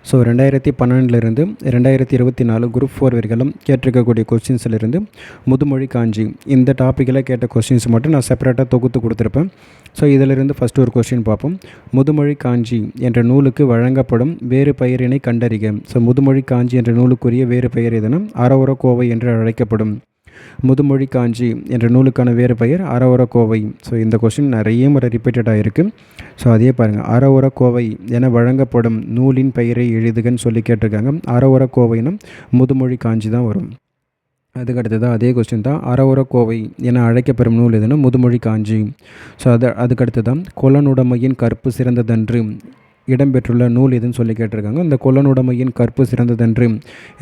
So 2012லேருந்து 2024 group 4 வரைக்கும் கேட்டிருக்கக்கூடிய கொஸ்டின்ஸ்லேருந்து முதுமொழி காஞ்சி இந்த டாப்பிக்கில் கேட்ட கொஸ்டின்ஸ் மட்டும் நான் செப்பரேட்டாக தொகுத்து கொடுத்துருப்பேன். ஸோ இதிலிருந்து ஃபஸ்ட்டு ஒரு கொஸ்டின் பார்ப்போம். முதுமொழி காஞ்சி என்ற நூலுக்கு வழங்கப்படும் வேறு பெயரினை கண்டறிக. ஸோ முதுமொழி காஞ்சி என்ற நூலுக்குரிய வேறு பெயர் எதுனா அறவுரக்கோவை என்று அழைக்கப்படும். முதுமொழி காஞ்சி என்ற நூலுக்கான வேறு பெயர் அறவுரக்கோவை. ஸோ இந்த கொஸ்டின் நிறைய முறை ரிப்பீட்டடாக இருக்குது. ஸோ அதே பாருங்கள், அறவுரக்கோவை என வழங்கப்படும் நூலின் பெயரை எழுதுகன்னு சொல்லி கேட்டிருக்காங்க. அறவுரக்கோவைன்னா முதுமொழி காஞ்சி தான் வரும். அதுக்கடுத்ததாக அதே கொஸ்டின் தான், அறவுரக்கோவை என அழைக்கப்பெறும் நூல் எதுனா முதுமொழி காஞ்சி. ஸோ அதுக்கடுத்ததான் கொலனுடைமையின் கற்பு சிறந்ததன்று இடம்பெற்றுள்ள நூல் எதுன்னு சொல்லி கேட்டிருக்காங்க. இந்த கொலனுடைமையின் கற்பு சிறந்ததன்று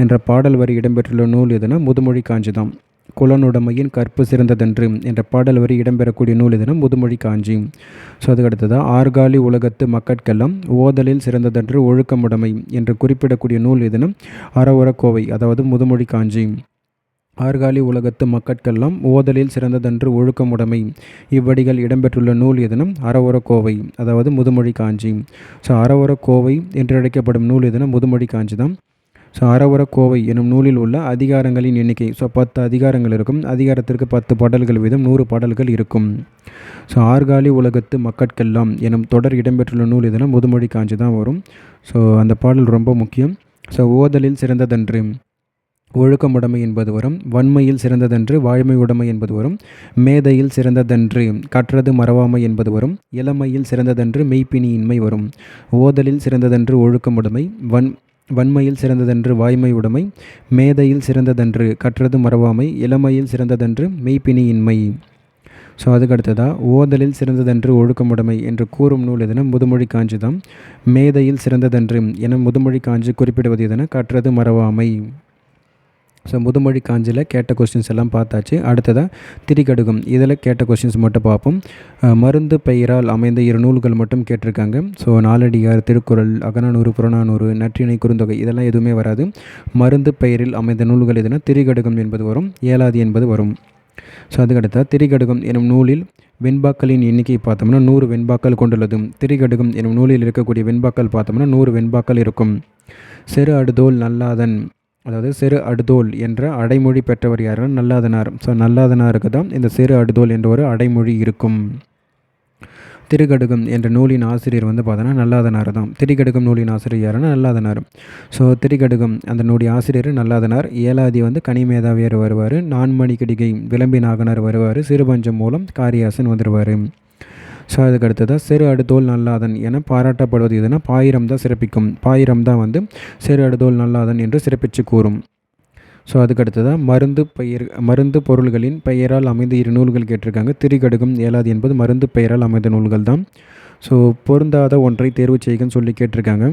என்ற பாடல் வரி இடம்பெற்றுள்ள நூல் எதுனா முதுமொழி காஞ்சி தான். கொலனுடைமையின் கற்பு சிறந்ததன்று என்ற பாடல் வரி இடம்பெறக்கூடிய நூல் எதுனா முதுமொழி காஞ்சி. ஸோ அதுக்கடுத்ததாக ஆர்காலி உலகத்து மக்கட்கெல்லாம் ஓதலில் சிறந்ததன்று ஒழுக்கமுடைமை என்று குறிப்பிடக்கூடிய நூல் எதுனா அறவுரக்கோவை, அதாவது முதுமொழி காஞ்சி. ஆர்காலி உலகத்து மக்கட்கெல்லாம் ஓதலில் சிறந்ததன்று ஒழுக்கமுடைமை இவ்வடிகள் இடம்பெற்றுள்ள நூல் எதுனா அறவுரக்கோவை, அதாவது முதுமொழி காஞ்சி. ஸோ அறவுரக்கோவை என்று அழைக்கப்படும் நூல் எதுனா முதுமொழி காஞ்சி தான். ஸோ அறவுரக்கோவை எனும் நூலில் உள்ள அதிகாரங்களின் எண்ணிக்கை, ஸோ 10 அதிகாரங்கள் இருக்கும். அதிகாரத்திற்கு 10 பாடல்கள் வீதம் 100 பாடல்கள் இருக்கும். ஸோ ஆர்காலி உலகத்து மக்கட்கெல்லாம் எனும் தொடர் இடம்பெற்றுள்ள நூல் எதுனா முதுமொழி காஞ்சி தான் வரும். ஸோ அந்த பாடல் ரொம்ப முக்கியம். ஸோ ஓதலில் சிறந்ததன்று ஒழுக்கமுடைமை என்பது வரும். வன்மையில் சிறந்ததன்று வாய்மை உடைமை என்பது வரும். மேதையில் சிறந்ததன்று கற்றது மறவாமை என்பது வரும். இளமையில் சிறந்ததன்று மெய்ப்பினியின்மை வரும். ஓதலில் சிறந்ததன்று ஒழுக்கமுடைமை, வன்மையில் சிறந்ததன்று வாய்மை உடைமை, மேதையில் சிறந்ததன்று கற்றது மறவாமை, இளமையில் சிறந்ததன்று மெய்ப்பினியின்மை. ஸோ அதுக்கடுத்ததாக ஓதலில் சிறந்ததன்று ஒழுக்கமுடைமை என்று கூறும் நூல் எதுனா முதுமொழி காஞ்சி தான். மேதையில் சிறந்ததன்று என முதுமொழி காஞ்சி குறிப்பிடுவது எதுனா கற்றது மறவாமை. ஸோ முதுமொழி காஞ்சியில் கேட்ட கொஸ்டின்ஸ் எல்லாம் பார்த்தாச்சு. அடுத்ததாக திரிகடுகம், இதில் கேட்ட கொஸ்டின்ஸ் மட்டும் பார்ப்போம். மருந்து பெயரால் அமைந்த 2 நூல்கள் மட்டும் கேட்டிருக்காங்க. ஸோ நாலடியார், திருக்குறள், அகநானூறு, புறநானூறு, நற்றிணை, குறுந்தொகை இதெல்லாம் எதுவுமே வராது. மருந்து பெயரில் அமைந்த நூல்கள் எதுனா திரிகடுகம் என்பது வரும், ஏலாதி என்பது வரும். ஸோ அதுக்கடுத்த திரிகடுகம் எனும் நூலில் வெண்பாக்களின் எண்ணிக்கை பார்த்தோம்னா 100 வெண்பாக்கள் கொண்டுள்ளது. திரிகடுகம் எனும் நூலில் இருக்கக்கூடிய வெண்பாக்கள் பார்த்தோம்னா 100 வெண்பாக்கள் இருக்கும். செரு அடுதோல் நல்லாதன், அதாவது செரு அடுதோல் என்ற அடைமொழி பெற்றவர் யாருன்னா நல்லாதனார். ஸோ நல்லாதனாருக்கு தான் இந்த செரு அடுதோல் என்ற ஒரு அடைமொழி இருக்கும். திரிகடுகம் என்ற நூலின் ஆசிரியர் பார்த்தோன்னா நல்லாதனார் தான். திரிகடுகம் நூலின் ஆசிரியர் யாருன்னா நல்லாதனார். ஸோ திரிகடுகம் அந்த நூலின் ஆசிரியர் நல்லாதனார். ஏலாதி கனிமேதாவியர் வருவார். நான்மணி கடிகை விளம்பி நாகனார் வருவார். சிறுபஞ்சம் மூலம் காரியாசன் வந்துடுவார். ஸோ அதுக்கு அடுத்ததாக செரு அடுதோல் நல்லாதன் என பாராட்டப்படுவது எதுனா பாயிரம் தான் சிறப்பிக்கும். பாயிரம் தான் செரு அடுதோல் நல்லாதன் என்று சிறப்பித்து கூறும். ஸோ அதுக்கடுத்ததாக மருந்து பொருள்களின் பெயரால் அமைந்த 2 நூல்கள் கேட்டிருக்காங்க. திரிகடுகம், ஏலாதி என்பது மருந்து பெயரால் அமைந்த நூல்கள் தான். ஸோ பொருந்தாத ஒன்றை தேர்வு செய்கன்னு சொல்லி கேட்டிருக்காங்க.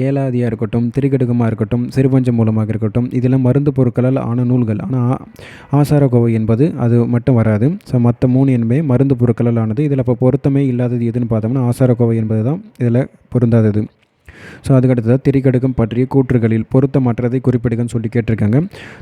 ஏலாதியாக இருக்கட்டும், திரிகடுகமாக இருக்கட்டும், சிறுபஞ்சம் மூலமாக இருக்கட்டும், இதெல்லாம் மருந்து பொருட்களால் ஆன நூல்கள். ஆனால் ஆசாரக்கோவை என்பது அது மட்டும் வராது. ஸோ மற்ற 3 என்பது மருந்து பொருட்களால் ஆனது. இதில் அப்போ பொருத்தமே இல்லாதது எதுன்னு பார்த்தோம்னா ஆசாரக்கோவை என்பது தான் இதில் பொருந்தாதது. ஸோ அதுக்கடுத்ததாக திரிகடுகம் பற்றிய கூற்றுகளில் பொருத்தமற்றதை குறிப்பிடுகன்னு சொல்லி கேட்டிருக்காங்க.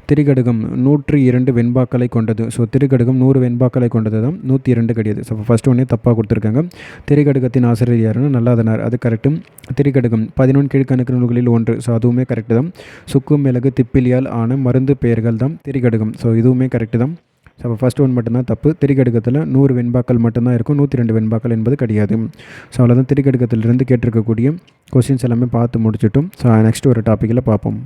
திரிகடுகம் 102 வெண்பாக்களை கொண்டது. ஸோ திரிகடுகம் 100 வெண்பாக்களை கொண்டது தான், 102 கிடையாது. ஸோ ஃபஸ்ட்டு ஒன்றே தப்பாக கொடுத்துருக்காங்க. திரிகடுகத்தின் ஆசிரியர் யாருன்னா நல்லாதனார், அது கரெக்டும். திரிகடுகம் 11 கீழ்கணக்கு நூல்களில் ஒன்று. ஸோ அதுவுமே கரெக்டு தான். சுக்கு மிளகு திப்பிலியால் ஆன மருந்து பெயர்கள் தான் திரிகடுகம். ஸோ இதுவுமே கரெக்டு தான். ஸோ அப்போ ஃபஸ்ட் ஒன் மட்டும்தான் தப்பு. திரிகடுகத்தில் 100 வெண்பாக்கள் மட்டும்தான் இருக்கும், 102 வெண்பாக்கள் என்பது கிடையாது. ஸோ அவ்வளோதான் திரிகடுகத்திலிருந்து கேட்டிருக்கக்கூடிய கொஸ்டின்ஸ் எல்லாமே பார்த்து முடிச்சிட்டோம். ஸோ நெக்ஸ்ட் ஒரு டாப்பிக்கில் பார்ப்போம்.